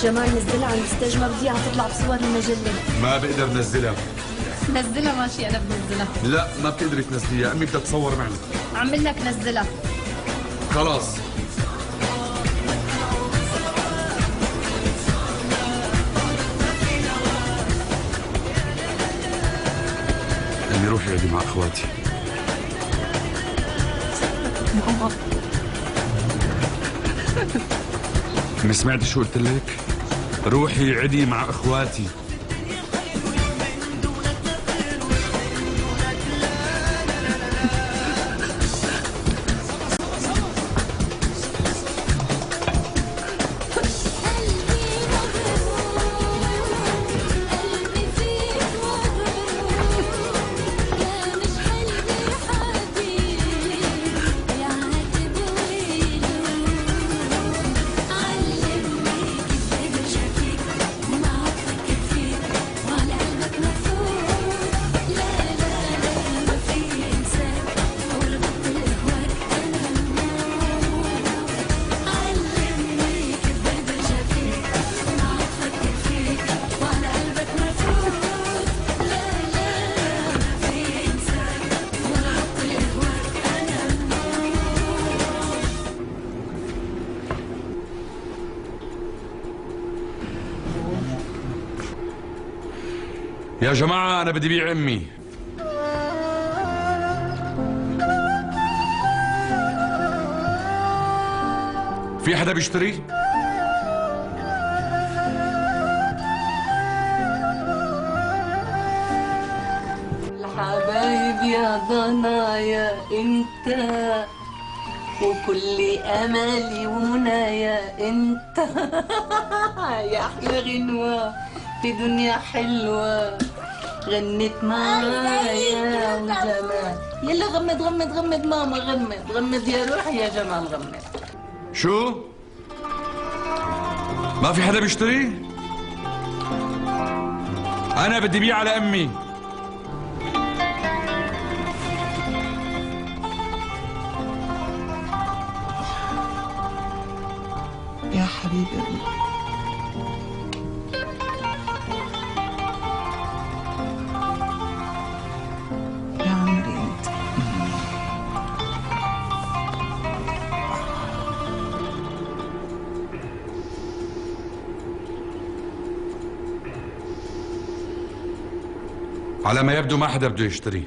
جمال نزلها عن الستيج، ما بدي اياها تطلع بصور المجله. ما بقدر نزلها. نزلها ماشي، انا بنزلها. لا ما بتقدري تنزليها، امي بدها تصور معنا. عم لك نزلها. خلاص. امي روحي اقعدي مع اخواتي. ماما امي سمعتي شو قلت لك؟ روحي اقعدي مع اخواتي. يا جماعة أنا بدي بيع أمي. في حدا بيشتري؟ الحبايب يا ضنايا انت وكل املي ومنايا انت يا احلى غنوة في دنيا حلوة غنت معايا وجمال. يلا غمد غمد غمد ماما، غمد غمد يا روحي يا جمال، غمد. شو؟ ما في حدا بيشتري؟ أنا بدي بيع على أمي. يا حبيبي يا عمري انت. على ما يبدو ما حدا بده يشتري.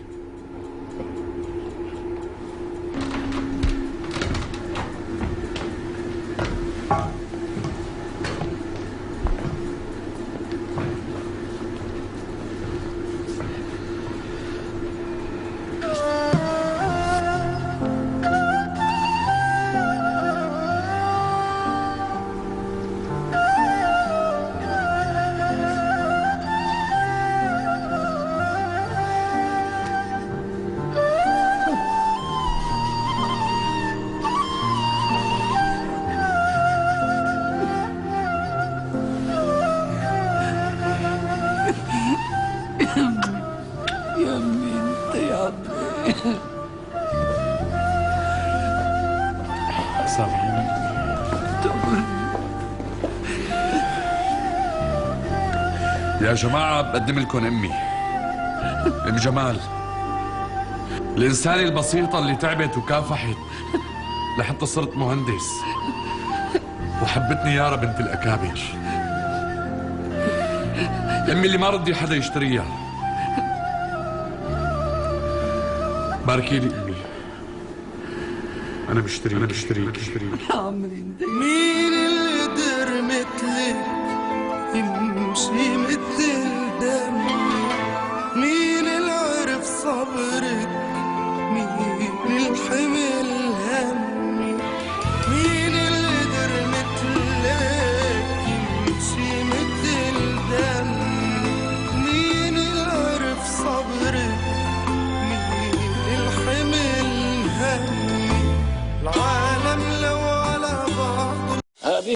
يا أمي انت يا عمري. سامحيني. يا جماعة بقدم لكم أمي، أم جمال، الإنسانة البسيطة اللي تعبت وكافحت لحتى صرت مهندس وحبتني يارا بنت الأكابر. أمي اللي ما رضي حدا يشتريها. باركي لي أمي، أنا بشتريك. يا عمري انت. مين اللي قدر مثلك يمشي